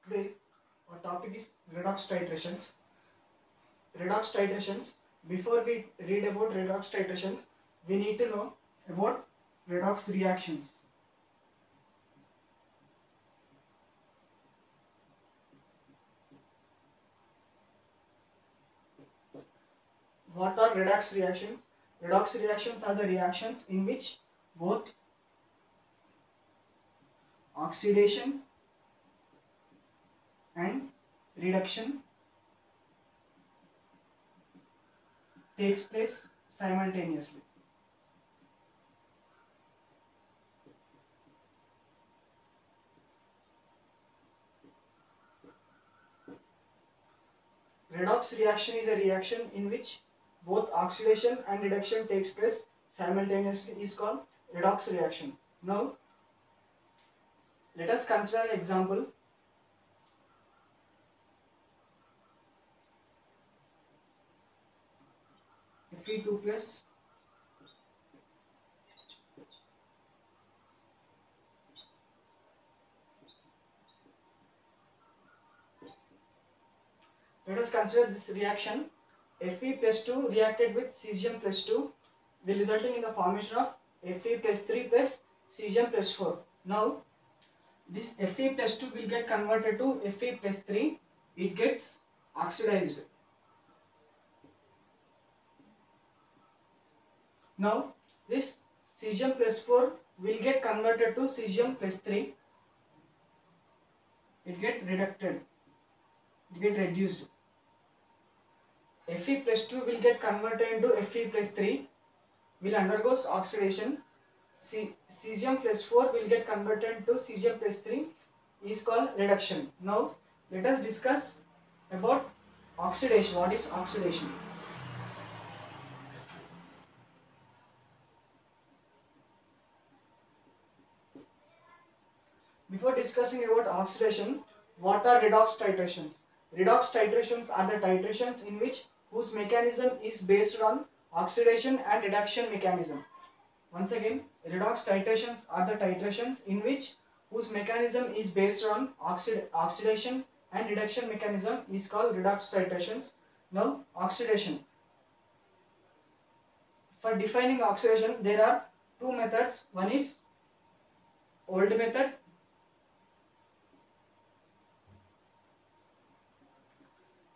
Today our topic is redox titrations. Redox titrations. Before we read about redox titrations, we need to know about redox reactions. What are redox reactions? Redox reactions are the reactions in which both oxidation and reduction takes place simultaneously. Redox reaction is a reaction in which both oxidation and reduction takes place simultaneously is called redox reaction. Now let us consider an example. Fe2 plus let us consider this reaction. Fe plus 2 reacted with cesium plus 2 will resulting in the formation of Fe plus 3 plus cesium plus 4. Now this Fe plus 2 will get converted to Fe plus 3. It gets oxidized. Now this cesium plus 4 will get converted to cesium plus 3. It get reducted. It get reduced. Fe plus 2 will get converted into Fe plus 3, will undergoes oxidation. Cesium plus 4 will get converted to cesium plus 3 is called reduction. Now let us discuss about oxidation. What is oxidation? Before discussing about oxidation, what are redox titrations? Redox titrations are the titrations in which whose mechanism is based on oxidation and reduction mechanism. Once again, redox titrations are the titrations in which whose mechanism is based on oxidation and reduction mechanism is called redox titrations. Now, oxidation. For defining oxidation, there are two methods. One is old method.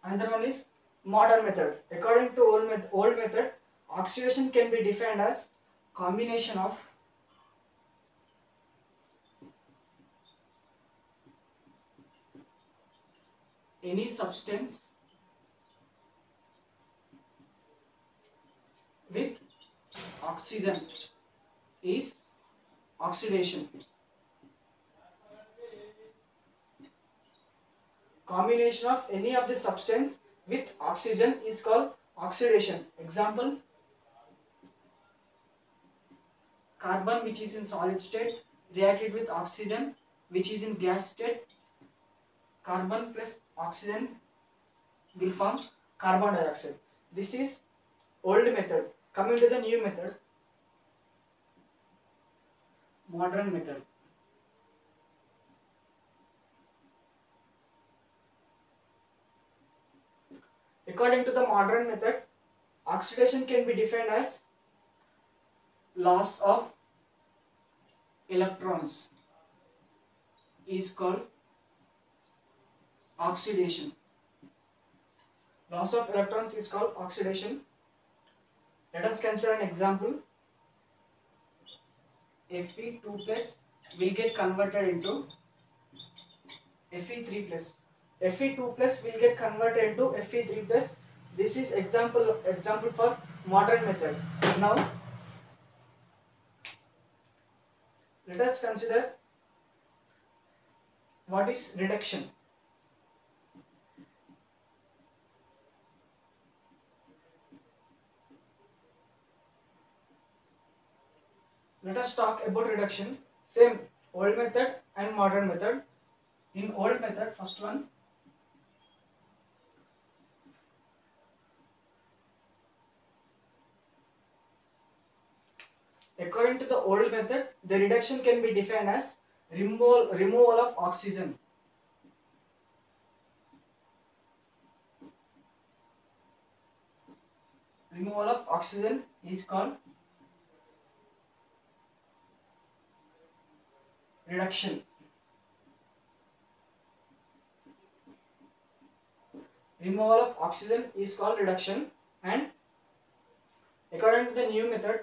Another one is modern method. According to old method, oxidation can be defined as combination of any substance with oxygen is oxidation. Combination of any of the substance with oxygen is called oxidation. Example, carbon which is in solid state reacted with oxygen which is in gas state. Carbon plus oxygen will form carbon dioxide. This is old method. Coming to the new method, modern method. According to the modern method, oxidation can be defined as loss of electrons is called oxidation. Loss of electrons is called oxidation. Let us consider an example. Fe2 plus will get converted into Fe3 plus. Fe2 plus will get converted into Fe3 plus. This is example for modern method. Now let us consider what is reduction. Let us talk about reduction. Same old method and modern method. In old method, first one, according to the old method, the reduction can be defined as removal of oxygen. Removal of oxygen is called reduction. Removal of oxygen is called reduction, and according to the new method,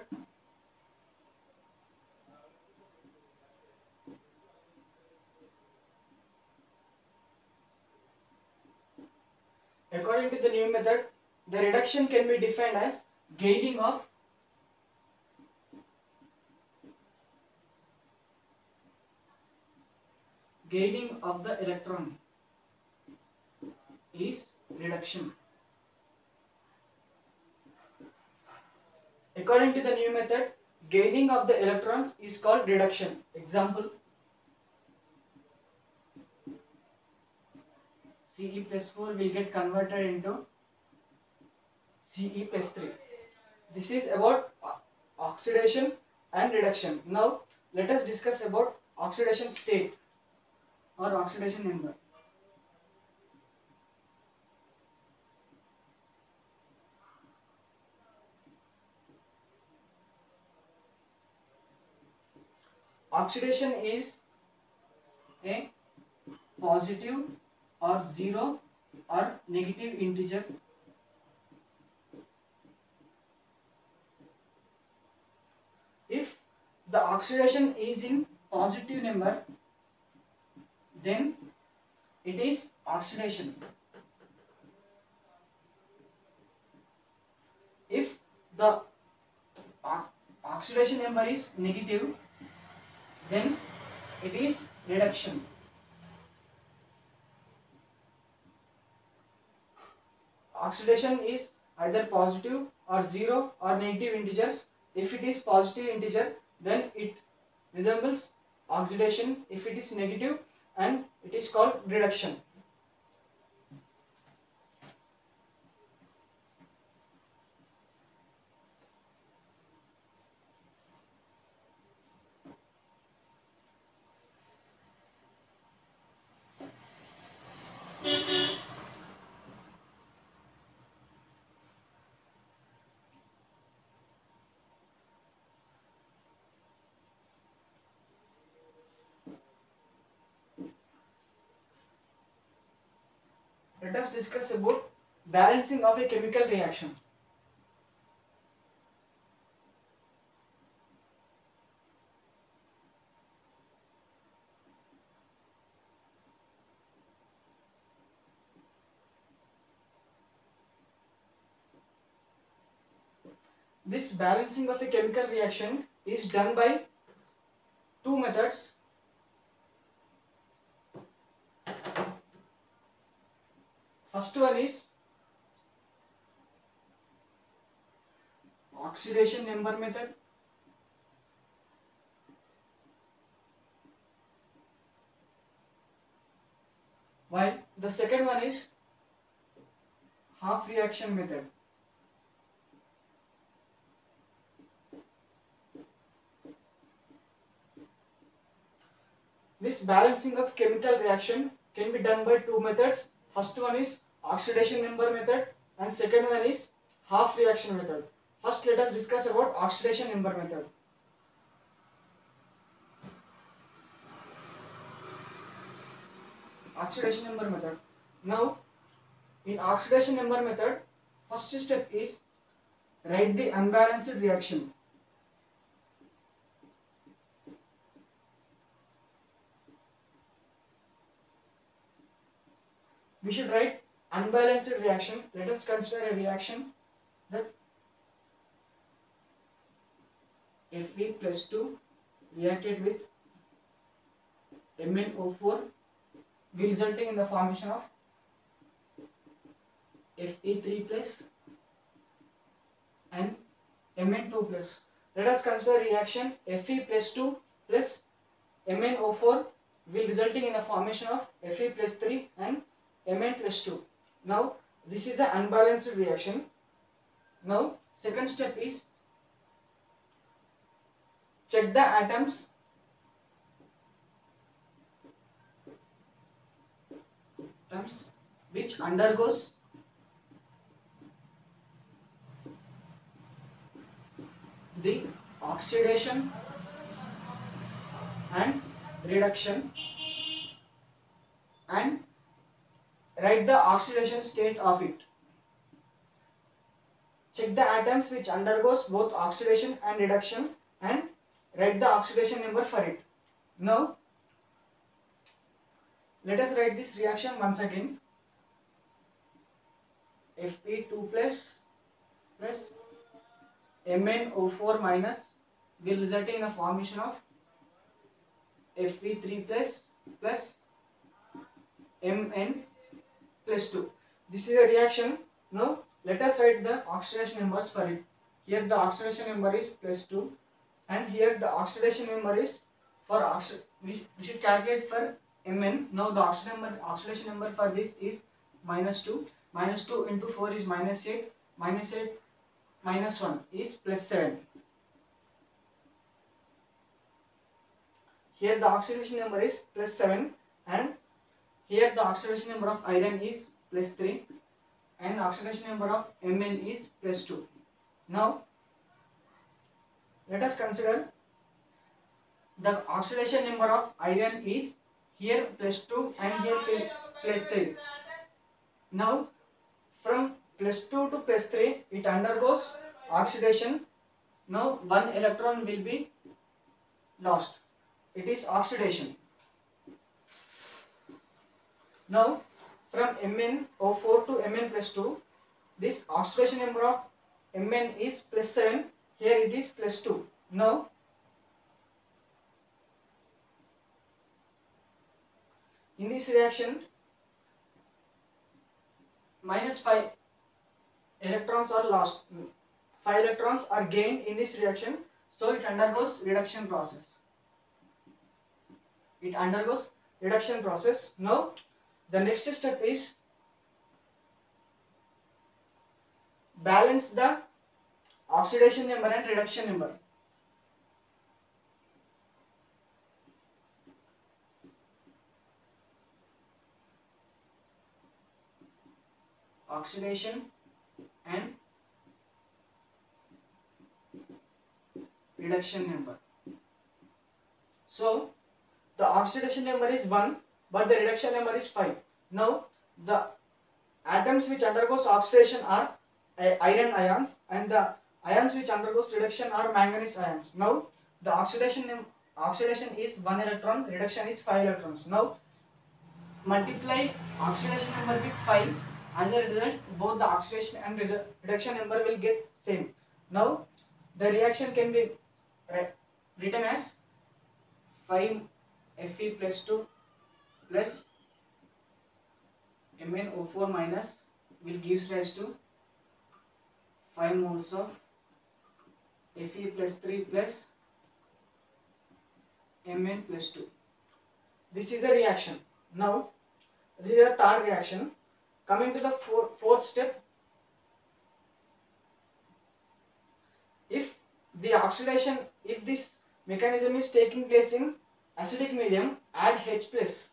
the reduction can be defined as gaining of the electron is reduction. According to the new method, gaining of the electrons is called reduction. Example, Ce plus 4 will get converted into Ce plus 3. This is about oxidation and reduction. Now let us discuss about oxidation state or oxidation number. Oxidation is a positive or zero or negative integer if the oxidation is in positive number, then it is oxidation. If the oxidation number is negative, then it is reduction. Oxidation is either positive or zero or negative integers. If it is positive integer, then it resembles oxidation. If it is negative, and it is called reduction. Let us discuss about balancing of a chemical reaction. This balancing of a chemical reaction is done by two methods. First one is oxidation number method, while the second one is half reaction method. This balancing of chemical reaction can be done by two methods. First one is oxidation number method, and second one is half reaction method. First, let us discuss about oxidation number method. Oxidation number method. Now, in oxidation number method, first step is write the unbalanced reaction. We should write unbalanced reaction. Let us consider a reaction that Fe plus 2 reacted with MnO4 resulting in the formation of Fe3 plus and Mn2 plus. Let us consider reaction Fe plus 2 plus MnO4 will resulting in the formation of Fe plus 3 and Mn plus 2. Now this is an unbalanced reaction. Now second step is check the atoms which undergoes the oxidation and reduction and write the oxidation state of it. Check the atoms which undergoes both oxidation and reduction and write the oxidation number for it. Now let us write this reaction once again. Fe2 plus MnO4 minus will result in the formation of Fe3 plus Mn plus 2. This is a reaction. Now let us write the oxidation numbers for it. Here the oxidation number is plus 2 and here the oxidation number is for we should calculate for Mn. Now the oxidation number for this is minus 2. Minus 2 into 4 is minus 8. Minus 8 minus 1 is plus 7. Here the oxidation number is plus 7 and here the oxidation number of iron is plus 3 and oxidation number of Mn is plus 2. Now let us consider the oxidation number of iron is here plus 2 and here plus 3. Now from plus 2 to plus 3 it undergoes oxidation. Now one electron will be lost. It is oxidation. Now from MnO4 to Mn plus 2, this oxidation number of Mn is plus 7, here it is plus 2. Now in this reaction minus 5 electrons are lost. 5 electrons are gained in this reaction, so it undergoes reduction process. Now the next step is balance the oxidation number and reduction number. Oxidation and reduction number. So the oxidation number is 1 but the reduction number is 5. Now the atoms which undergoes oxidation are iron ions and the ions which undergoes reduction are manganese ions. Now the oxidation is 1 electron, reduction is 5 electrons. Now multiply oxidation number with 5. As a result, both the oxidation and reduction number will get same. Now the reaction can be written as 5 Fe plus 2 plus MnO4 minus will gives rise to 5 moles of Fe plus 3 plus Mn plus 2. This is the reaction. Now this is the third reaction. Coming to the fourth step, if this mechanism is taking place in acidic medium, add H plus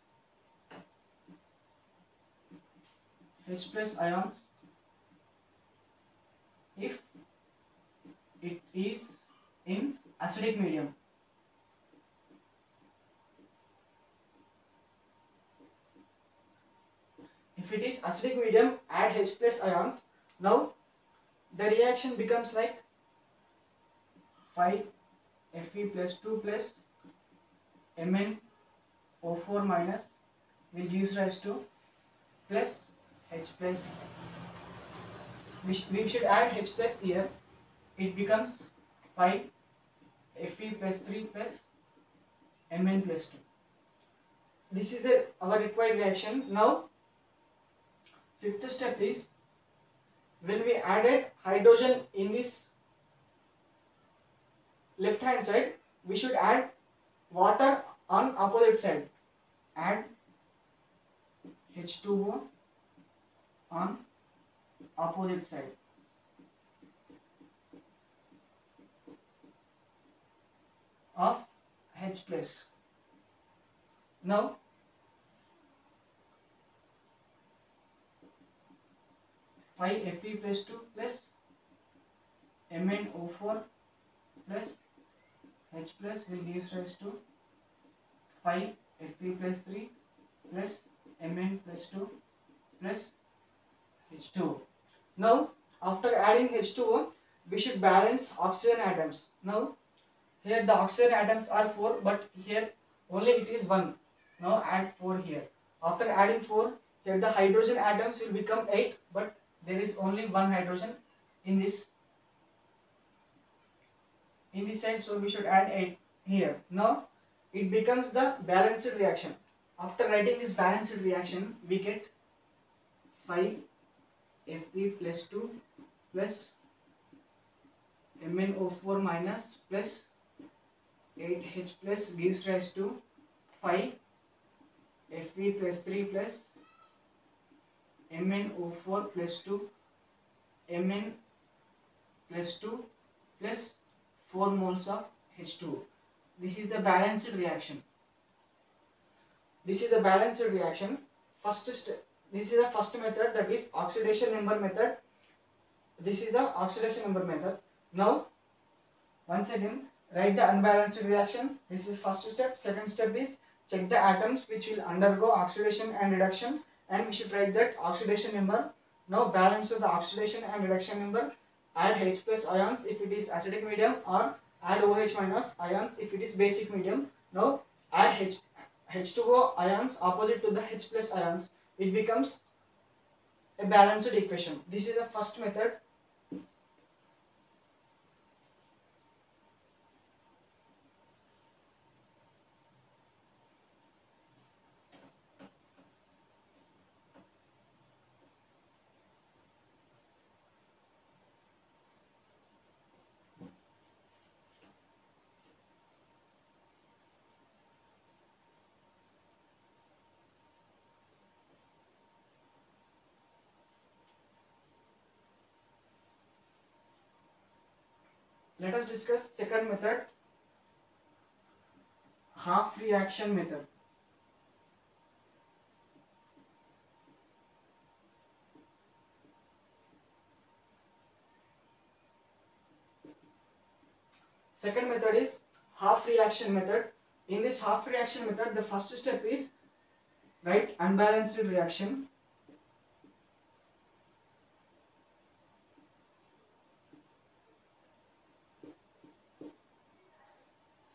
ions if it is in acidic medium. If it is acidic medium, add H plus ions. Now the reaction becomes like 5 Fe plus 2 plus MnO4 minus will give rise to plus H plus. We should add H plus here. It becomes 5 Fe plus 3 plus Mn plus 2. This is our required reaction. Now fifth step is, when we added hydrogen in this left hand side, we should add water on opposite side. Add H2O on opposite side. Of H plus. Now Fe plus 2 plus MnO4 plus H plus will give rise to 5 Fe plus 3 plus Mn plus 2 plus H2O. Now after adding H2O, we should balance oxygen atoms. Now here the oxygen atoms are 4, but here only it is 1. Now add 4 here. After adding 4, here the hydrogen atoms will become 8, but there is only 1 hydrogen in this side, so we should add 8 here. Now it becomes the balanced reaction. After writing this balanced reaction, we get 5 Fe plus 2 plus MnO4 minus plus 8H plus gives rise to 5 Fe plus 3 plus MnO4 plus 2 Mn plus 2 plus 4 moles of H2O. This is the balanced reaction. This is the balanced reaction. First step. This is the first method, that is oxidation number method. This is the oxidation number method. Now once again write the unbalanced reaction. This is first step. Second step is check the atoms which will undergo oxidation and reduction, and we should write that oxidation number. Now balance of the oxidation and reduction number. Add H plus ions if it is acidic medium, or add OH minus ions if it is basic medium. Now add H2O ions opposite to the H plus ions. It becomes a balanced equation. This is the first method. Let us discuss second method, half reaction method. Second method is half reaction method. In this half reaction method, the first step is write unbalanced reaction.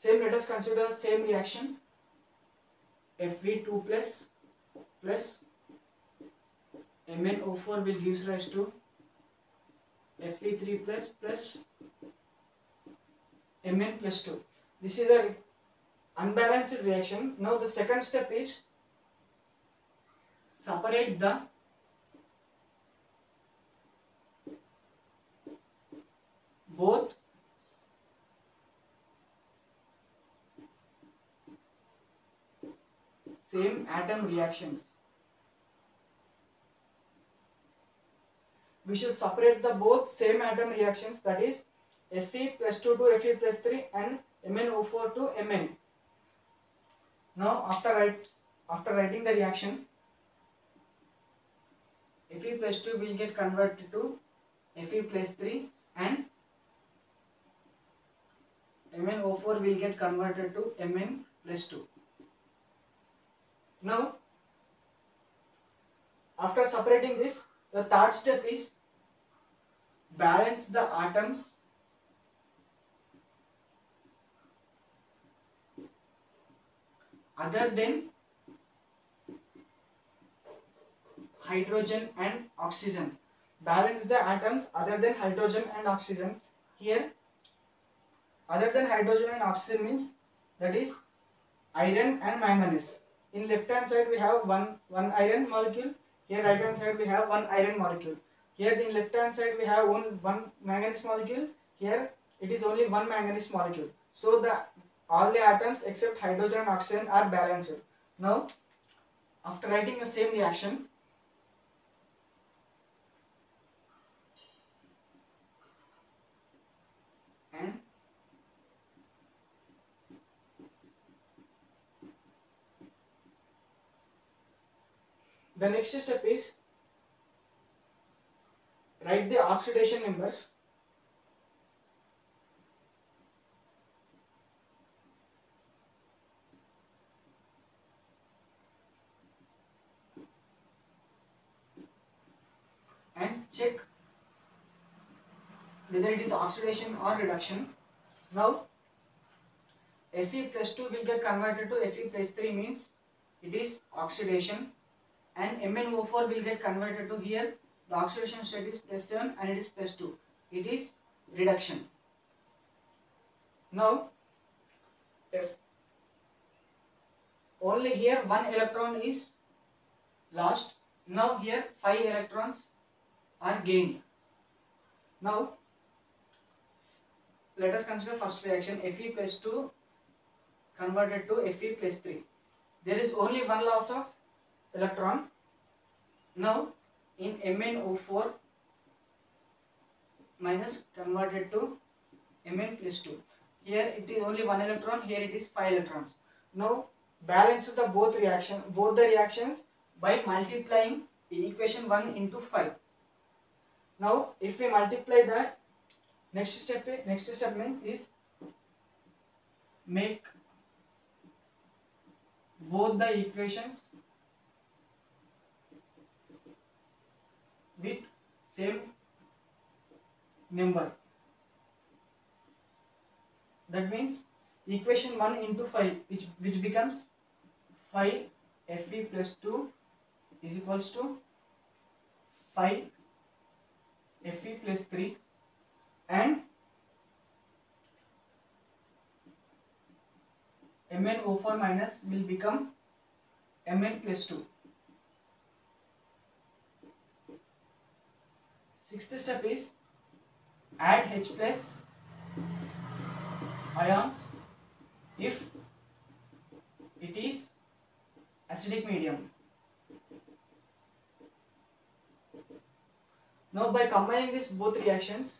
Same, let us consider same reaction. Fe2 plus MnO4 will give rise to Fe3 plus Mn plus 2. This is the unbalanced reaction. Now the second step is separate the both same atom reactions. We should separate the both same atom reactions, that is Fe plus 2 to Fe plus 3 and MnO4 to Mn. Now after writing the reaction, Fe plus 2 will get converted to Fe plus 3 and MnO4 will get converted to Mn plus 2. Now after separating this, the third step is balance the atoms other than hydrogen and oxygen. Balance the atoms other than hydrogen and oxygen. Here other than hydrogen and oxygen means that is iron and manganese. In left hand side we have one iron molecule. Here right hand side we have one iron molecule. Here in left hand side we have one manganese molecule. Here it is only one manganese molecule. So all the atoms except hydrogen and oxygen are balanced. Now after writing the same reaction, and the next step is write the oxidation numbers. and check whether it is oxidation or reduction. Now Fe plus 2 will get converted to Fe plus 3, means it is oxidation, and MnO4 will get converted to, here the oxidation state is plus 7 and it is plus 2, it is reduction. Now if only here one electron is lost, now here 5 electrons are gained. Now let us consider first reaction, Fe plus 2 converted to Fe plus 3. There is only one loss of electron. Now in MnO4 minus converted to Mn plus 2. Here it is only one electron, here it is 5 electrons. Now balance the both the reactions by multiplying the equation 1 into 5. Now if we multiply that, next step means is make both the equations with same number. That means equation 1 into 5, which becomes 5 Fe plus 2 is equals to 5 Fe plus 3, and MnO4 minus will become Mn plus 2. Sixth step is add H plus ions if it is acidic medium. Now by combining these both reactions,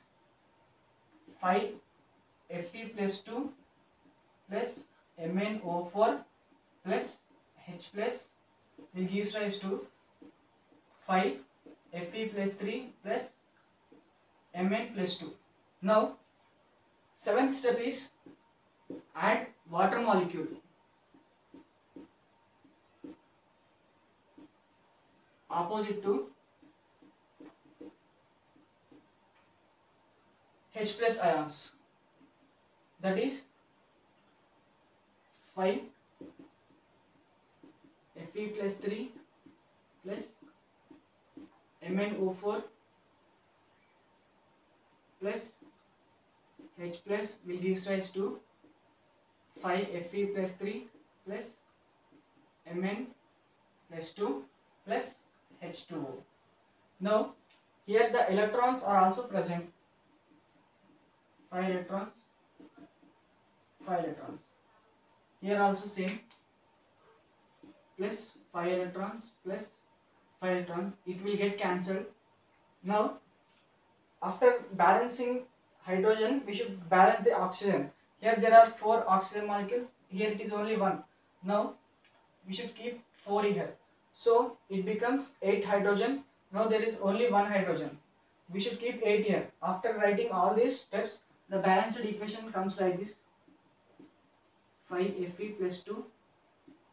5 Fe plus 2 plus MnO4 plus H plus will give rise to 5 Fe plus 3 plus Mn plus 2. Now seventh step is add water molecule. Opposite to H plus ions, that is 5 Fe plus 3 plus MnO4 plus H plus will give rise to 5 Fe plus 3 plus Mn plus 2 plus H2O. Now here the electrons are also present, 5 electrons, 5 electrons. Here also same, plus 5 electrons plus 5 electrons, it will get cancelled. Now after balancing hydrogen, we should balance the oxygen. Here there are 4 oxygen molecules, here it is only 1. Now we should keep 4 here, so it becomes 8 hydrogen. Now there is only 1 hydrogen, we should keep 8 here. After writing all these steps, the balanced equation comes like this: 5 Fe plus 2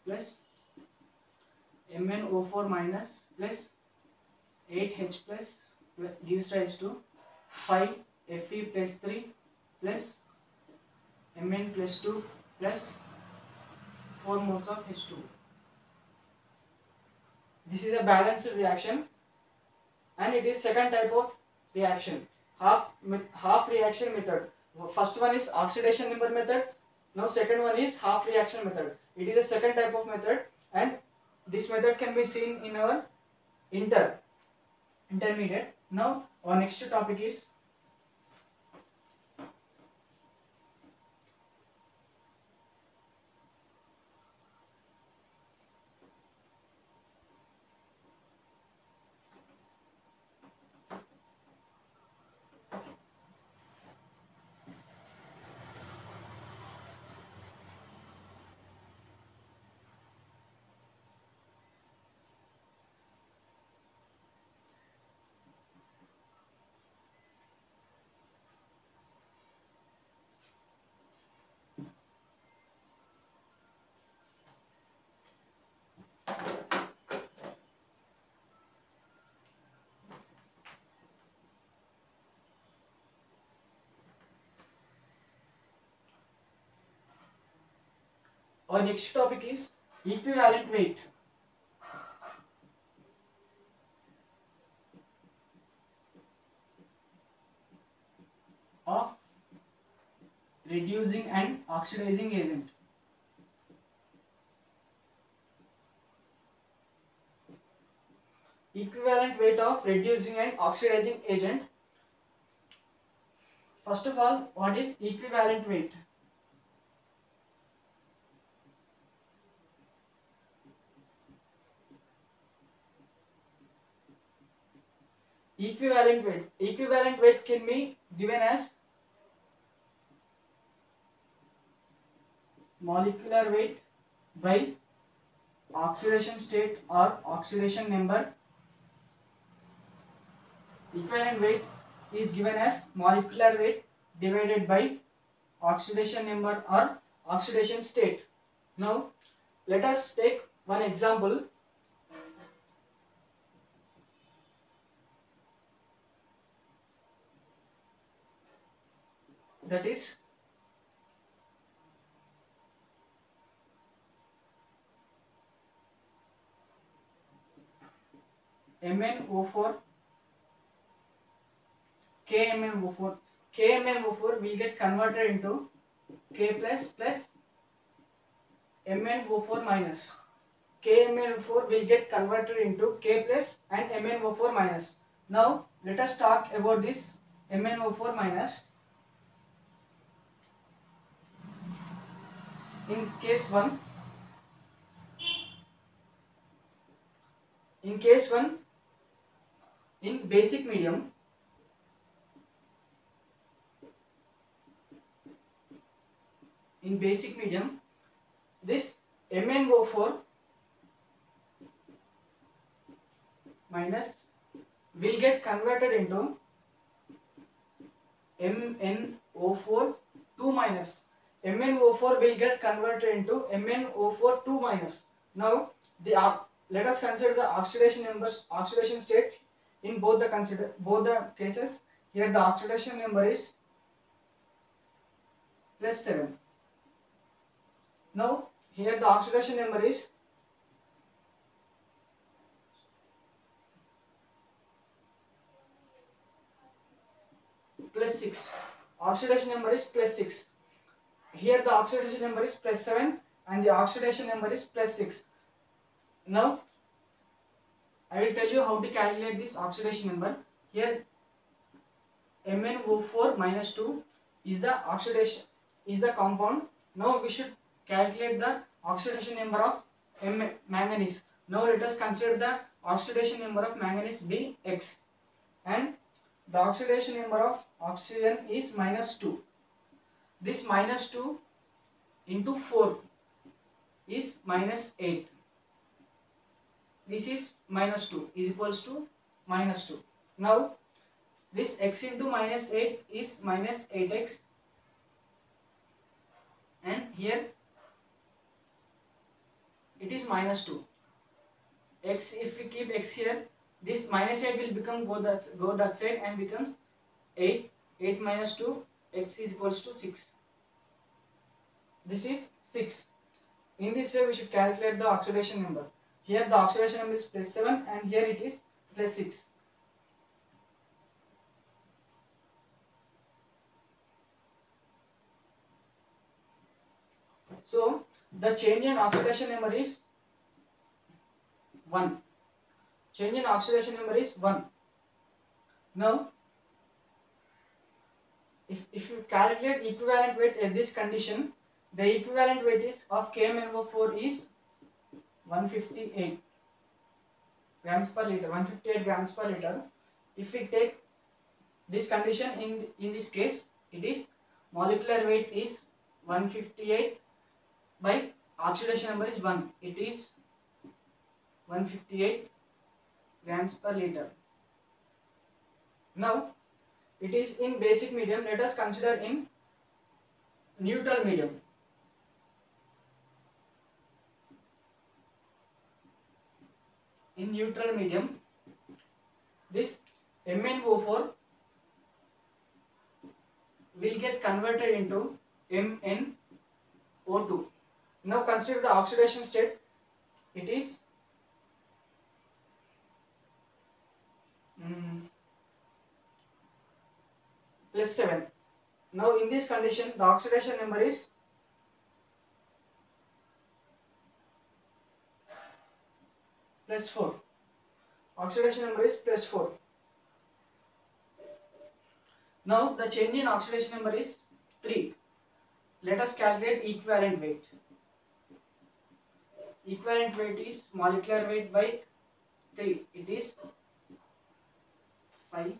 plus MnO4 minus plus 8H plus gives rise to 5 Fe plus 3 plus Mn plus 2 plus 4 moles of H2. This is a balanced reaction, and it is second type of reaction, half reaction method. First one is oxidation member method. Now second one is half reaction method. It is a second type of method, and this method can be seen in our intermediate. Now our next topic is Our next topic is equivalent weight. Of reducing and oxidizing agent. Equivalent weight of reducing and oxidizing agent. First of all, what is equivalent weight? Equivalent weight. Equivalent weight can be given as molecular weight by oxidation state or oxidation number. Equivalent weight is given as molecular weight divided by oxidation number or oxidation state. Now let us take one example. That is MnO4 KMnO4. KMnO4 will get converted into K plus MnO4 minus. KMnO4 will get converted into K plus and MnO4 minus. Now let us talk about this MnO4 minus. In case 1, in basic medium, this MnO4 minus will get converted into MnO4 2 minus. MnO4 will get converted into MnO4 2 minus. Now let us consider the oxidation numbers, oxidation state in both the cases. Here the oxidation number is +7. Now here the oxidation number is +6. Oxidation number is +6. Here the oxidation number is +7 and the oxidation number is +6. Now I will tell you how to calculate this oxidation number. Here MnO4 minus 2 is the compound. Now we should calculate the oxidation number of manganese. Now let us consider the oxidation number of manganese be X and the oxidation number of oxygen is -2. This -2 into 4 is -8. This is -2 is equals to -2. Now this x into -8 is -8x, and here it is -2. X, if we keep x here, this -8 will become go that side and becomes 8. 8 minus 2, x is equals to 6. This is 6. In this way we should calculate the oxidation number. Here the oxidation number is +7 and here it is +6. So the change in oxidation number is 1. Change in oxidation number is 1. Now if you calculate equivalent weight at this condition, the equivalent weight is of KMnO4 is 158 grams per liter. 158 grams per liter. If we take this condition, in this case it is molecular weight is 158 by oxidation number is 1. It is 158 grams per liter. Now it is in basic medium. Let us consider in neutral medium. In neutral medium, this MnO4 will get converted into MnO2. Now consider the oxidation state. It is +7. Now in this condition the oxidation number is +4. Oxidation number is +4. Now the change in oxidation number is 3. Let us calculate equivalent weight. Equivalent weight is molecular weight by 3. It is 5.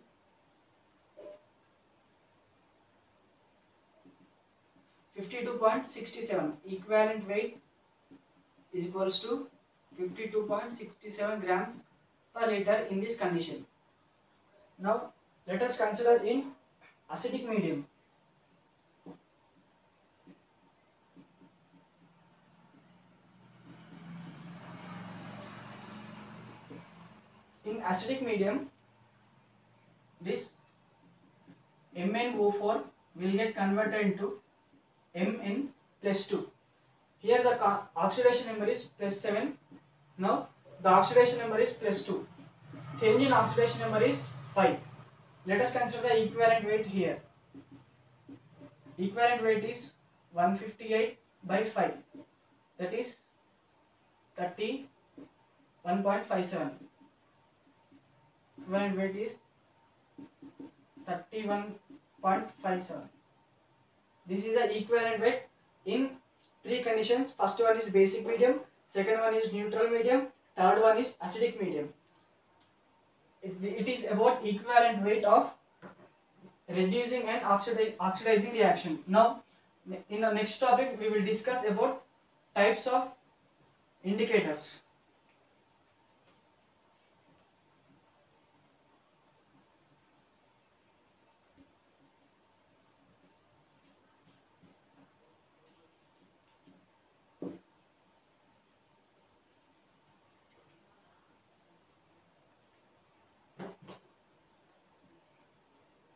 52.67. Equivalent weight is equals to 52.67 grams per liter in this condition. Now let us consider in acidic medium. In acidic medium, this MnO4 will get converted into Mn plus 2. Here the oxidation number is +7. Now the oxidation number is +2. Change in oxidation number is 5. Let us consider the equivalent weight here. Equivalent weight is 158 by 5. That is 31.57. Equivalent weight is 31.57. This is the equivalent weight in 3 conditions. First one is basic medium, second one is neutral medium, third one is acidic medium. It is about equivalent weight of reducing and oxidizing reaction. Now in the next topic we will discuss about types of indicators.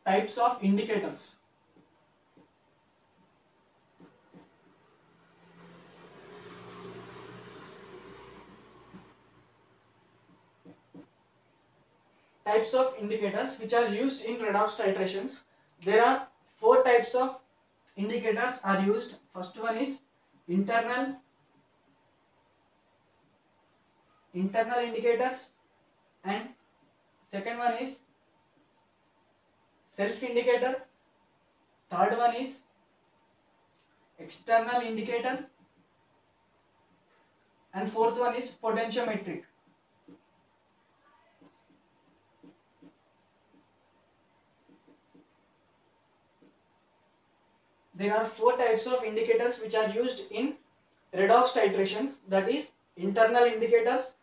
Types of indicators. Types of indicators which are used in redox titrations. There are 4 types of indicators are used. First one is internal indicators, and second one is self indicator, third one is external indicator, and fourth one is potentiometric. There are 4 types of indicators which are used in redox titrations, that is internal indicators,